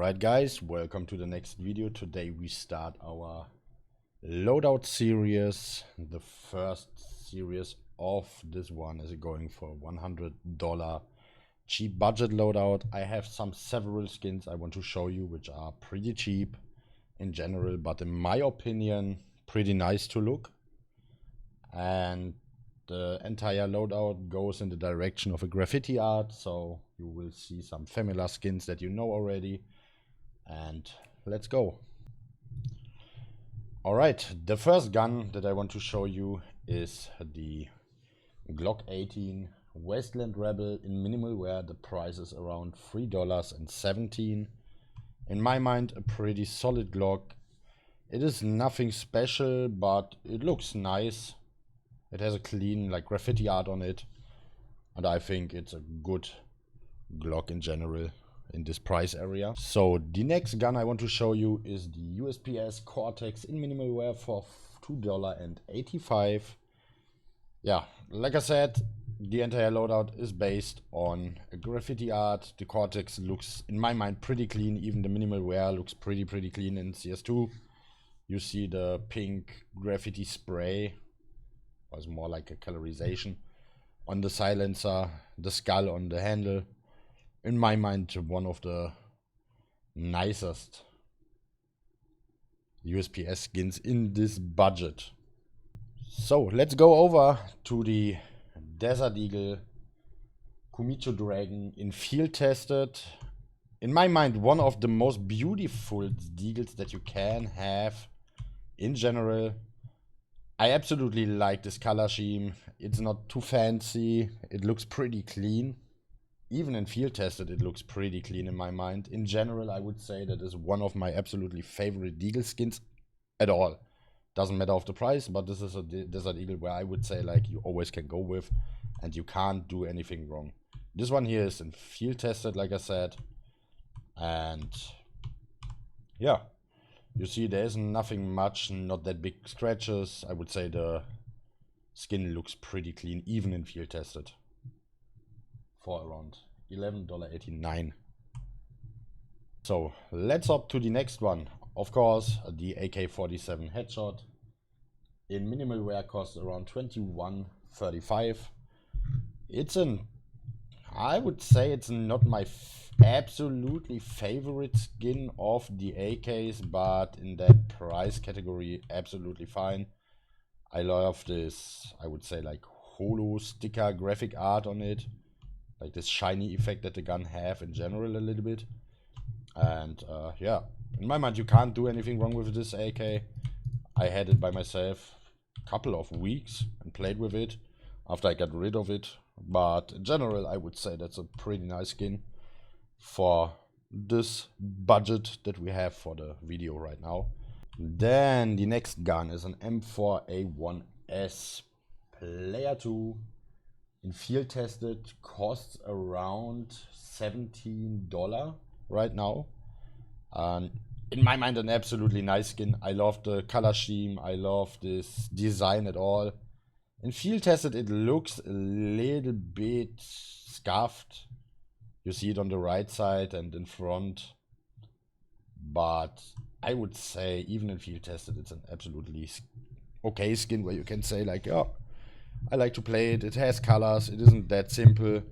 Alright guys, welcome to the next video. Today we start our loadout series. The first series of this one is going for $100 cheap budget loadout. I have several skins I want to show you which are pretty cheap in general, but in my opinion pretty nice to look. And the entire loadout goes in the direction of a graffiti art, so you will see some familiar skins that you know already. And let's go. Alright, the first gun that I want to show you is the Glock 18 Wasteland Rebel in minimal wear. The price is around $3.17. In my mind, a pretty solid Glock. It is nothing special, but it looks nice. It has a clean graffiti art on it, and I think it's a good Glock in general in this price area. So the next gun I want to show you is the USPS Cortex in minimal wear for $2.85. Yeah, like I said, the entire loadout is based on a graffiti art. The Cortex looks, in my mind, pretty clean. Even the minimal wear looks pretty clean in CS2. You see the pink graffiti spray, was more like a colorization on the silencer, the skull on the handle. In my mind, one of the nicest USPS skins in this budget. So let's go over to the Desert Eagle Kumicho Dragon in field tested. In my mind, one of the most beautiful deagles that you can have in general. I absolutely like this color scheme. It's not too fancy. It looks pretty clean. Even in field tested, it looks pretty clean in my mind. In general, I would say that is one of my absolutely favorite deagle skins at all. Doesn't matter of the price, but this is a Desert Eagle where I would say you always can go with and you can't do anything wrong. This one here is in field tested, like I said. And yeah, you see there is nothing much, not that big scratches. I would say the skin looks pretty clean, even in field tested. For around $11.89. So let's hop to the next one. Of course, the AK-47 headshot in minimal wear costs around $21.35. It's I would say it's not my absolutely favorite skin of the AKs, but in that price category, absolutely fine. I love this, I would say holo sticker graphic art on it. Like this shiny effect that the gun have in general a little bit. And yeah, in my mind you can't do anything wrong with this AK. I had it by myself a couple of weeks and played with it after I got rid of it. But in general I would say that's a pretty nice skin for this budget that we have for the video right now. Then the next gun is an M4A1S Player 2. In field tested, costs around $17 right now. And in my mind, an absolutely nice skin. I love the color scheme. I love this design at all. In field tested, it looks a little bit scuffed. You see it on the right side and in front. But I would say, even in field tested, it's an absolutely okay skin where you can say yeah, I like to play it. It has colors. It isn't that simple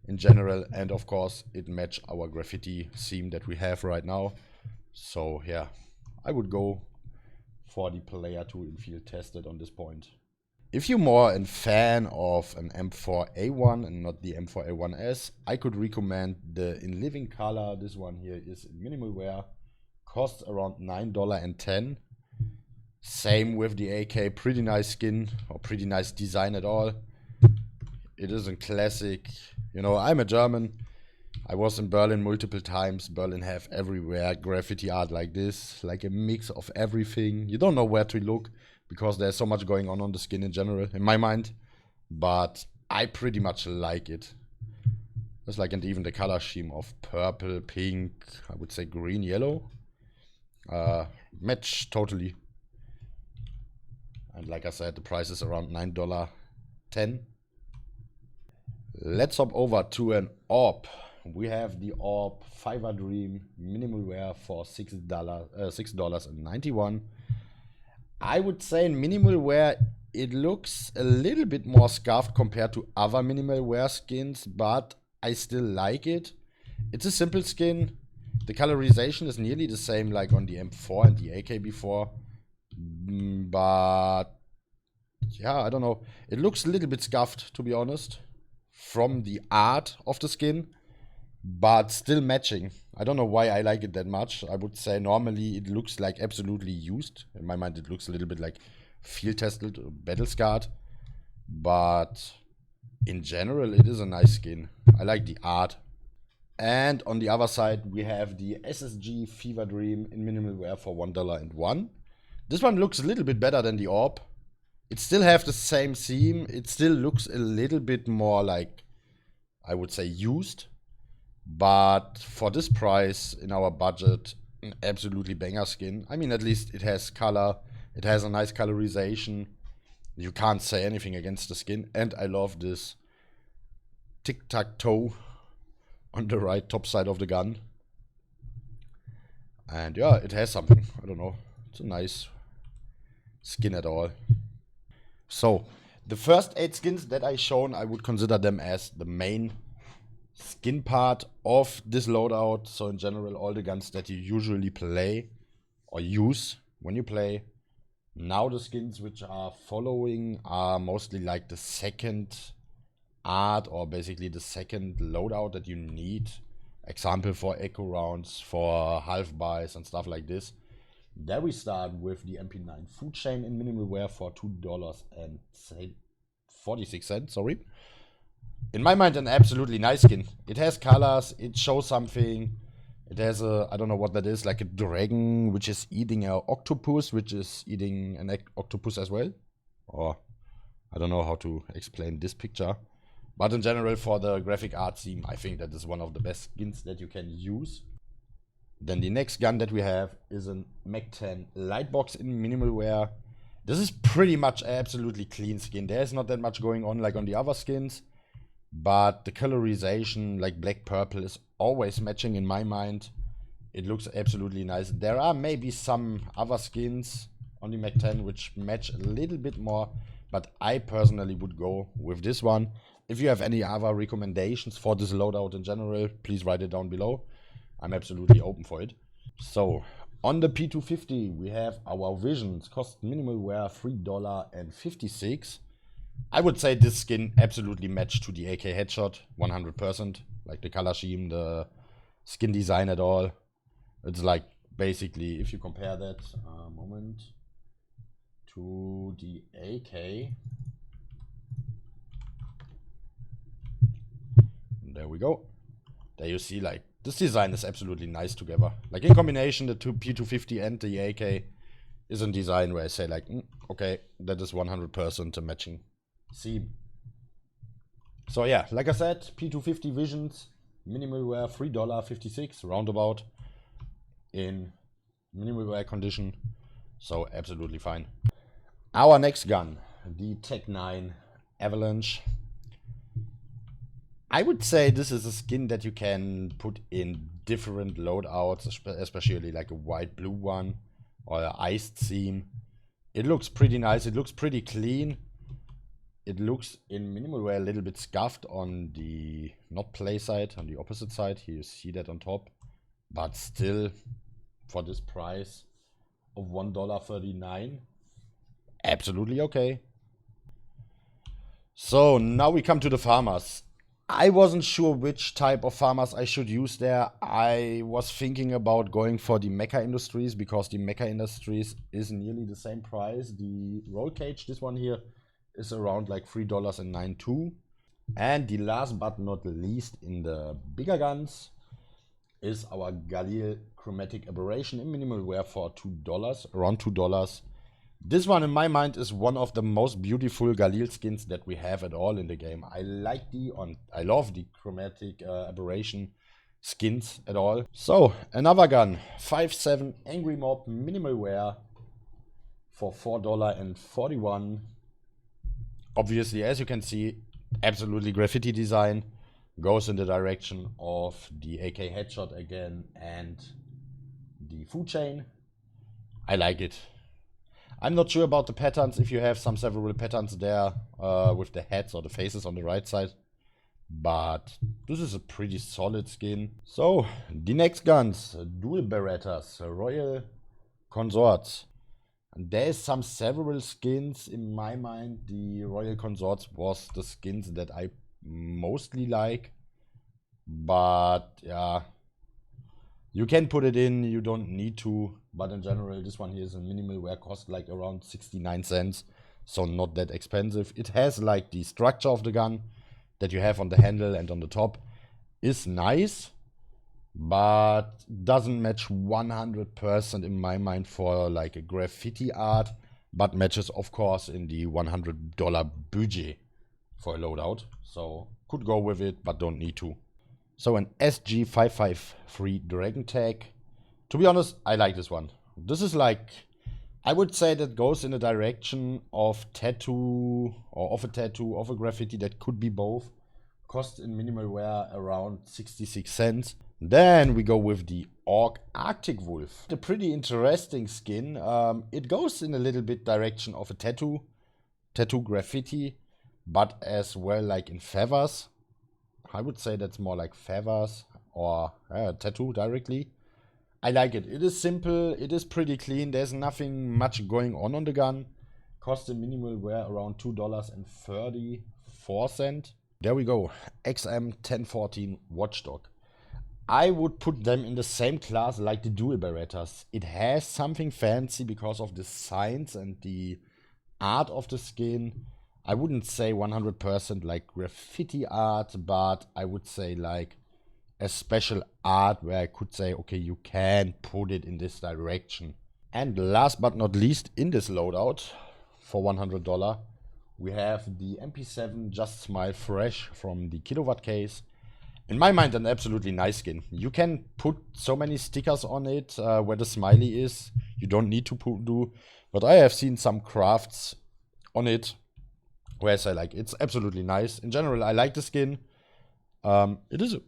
in general. And of course, it matches our graffiti theme that we have right now. So yeah, I would go for the Player 2 in field tested on this point. If you're more a fan of an M4A1 and not the M4A1S, I could recommend the in living color. This one here is in minimal wear. Costs around $9.10. Same with the AK, pretty nice skin or pretty nice design at all. It is a classic, I'm a German. I was in Berlin multiple times. Berlin have everywhere graffiti art like this, like a mix of everything. You don't know where to look because there's so much going on the skin in general, in my mind. But I pretty much like it. It's and even the color scheme of purple, pink, I would say green, yellow. Match totally. And like I said, the price is around $9.10. Let's hop over to an AWP we have the Orc Fiverr Dream minimal wear for $6.91. I would say in minimal wear it looks a little bit more scuffed compared to other minimal wear skins, but I still like it. It's a simple skin. The colorization is nearly the same like on the M4 and the AK before. But yeah, I don't know. It looks a little bit scuffed, to be honest, from the art of the skin, but still matching. I don't know why I like it that much. I would say normally it looks like absolutely used. In my mind, it looks a little bit like field tested, battle scarred. But in general, it is a nice skin. I like the art. And on the other side, we have the SSG Fever Dream in minimal wear for $1.01. This one looks a little bit better than the Orb. It still have the same theme. It still looks a little bit more like, I would say, used. But for this price, in our budget, an absolutely banger skin. I mean, at least it has color. It has a nice colorization. You can't say anything against the skin. And I love this tic-tac-toe on the right top side of the gun. And yeah, it has something. I don't know. It's a nice skin at all. So, the first 8 skins that I shown, I would consider them as the main skin part of this loadout. So in general, all the guns that you usually play or use when you play. Now the skins which are following are mostly like the second art, or basically the second loadout that you need. Example for echo rounds, for half buys and stuff like this. There we start with the MP9 Food Chain in minimal wear for $2.46. Sorry. In my mind, an absolutely nice skin. It has colors, it shows something. It has a, I don't know what that is, like a dragon which is eating an octopus, which is eating an octopus as well. Or I don't know how to explain this picture. But in general, for the graphic art theme, I think that is one of the best skins that you can use. Then the next gun that we have is an MP10 Lightbox in minimal wear. This is pretty much absolutely clean skin. There's not that much going on like on the other skins. But the colorization, like black purple, is always matching in my mind. It looks absolutely nice. There are maybe some other skins on the MP10 which match a little bit more. But I personally would go with this one. If you have any other recommendations for this loadout in general, please write it down below. I'm absolutely open for it. So, on the P250, we have our Visions. Cost minimal wear $3.56. I would say this skin absolutely matched to the AK headshot, 100%. Like the color scheme, the skin design at all. It's like basically, if you compare that, to the AK. There we go. There you see, like, this design is absolutely nice together. Like, in combination, the two P250 and the AK is a design where I say, like, okay, that is 100% a matching theme. So, yeah, like I said, P250 Visions, minimal wear $3.56, roundabout, in minimal wear condition. So, absolutely fine. Our next gun, the Tech-9 Avalanche. I would say this is a skin that you can put in different loadouts, especially like a white blue one or an iced theme. It looks pretty nice. It looks pretty clean. It looks in minimal wear a little bit scuffed on the not play side, on the opposite side. Here you see that on top. But still, for this price of $1.39, absolutely okay. So now we come to the farmers. I wasn't sure which type of farmers I should use there. I was thinking about going for the Mecha Industries, because the Mecha Industries is nearly the same price. The roll cage, this one here, is around like $3.92. And the last but not least in the bigger guns is our Galil Chromatic Aberration in minimal wear for $2, around $2. This one in my mind is one of the most beautiful Galil skins that we have at all in the game. I love the Chromatic Aberration skins at all. So, another gun, 5.7 Angry Mob minimal wear for $4.41. Obviously, as you can see, absolutely graffiti design. goes in the direction of the AK headshot again and the food chain. I like it. I'm not sure about the patterns, if you have some several patterns there with the heads or the faces on the right side. But this is a pretty solid skin. So, the next guns, dual Berettas, Royal Consorts. And there's some several skins in my mind. The Royal Consorts was the skins that I mostly like. But yeah, you can put it in, you don't need to. But in general, this one here is a minimal wear, cost like around 69 cents. So not that expensive. It has like the structure of the gun that you have on the handle and on the top is nice, but doesn't match 100% in my mind for like a graffiti art, but matches of course in the $100 budget for a loadout. So could go with it, but don't need to. So an SSG 553 Dragon Tag. To be honest, I like this one. This is like, I would say that goes in the direction of tattoo or of a tattoo, of a graffiti, that could be both. Cost in minimal wear around 66 cents. Then we go with the Orc Arctic Wolf. A pretty interesting skin. It goes in a little bit direction of a tattoo graffiti, but as well like in feathers. I would say that's more like feathers or tattoo directly. I like it. It is simple. It is pretty clean. There's nothing much going on the gun. Cost in minimal wear around $2.34. There we go. XM1014 Watchdog. I would put them in the same class like the dual Berettas. It has something fancy because of the signs and the art of the skin. I wouldn't say 100% like graffiti art, but I would say like a special art where I could say, okay, you can put it in this direction. And last but not least, in this loadout for $100, we have the MP7 Just Smile Fresh from the Kilowatt case. In my mind, an absolutely nice skin. You can put so many stickers on it where the smiley is. You don't need to do, but I have seen some crafts on it where I say like, it's absolutely nice. In general, I like the skin. It is a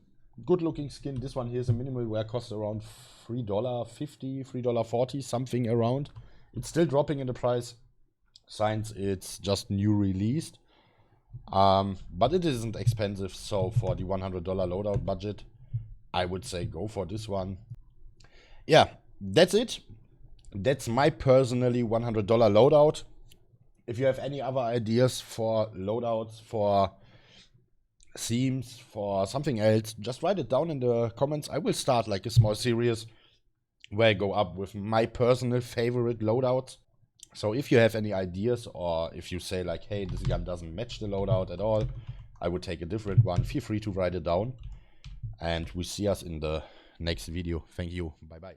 good looking skin. This one here is a minimal wear, cost around $3.50, $3.40, something around. It's still dropping in the price since it's just new released. But it isn't expensive, so for the $100 loadout budget, I would say go for this one. Yeah, that's it. That's my personally $100 loadout. If you have any other ideas for loadouts, for themes, for something else, just write it down in the comments. I will start like a small series where I go up with my personal favorite loadouts. So if you have any ideas, or if you say like, hey, this gun doesn't match the loadout at all, I would take a different one. Feel free to write it down. And we see us in the next video. Thank you. Bye bye.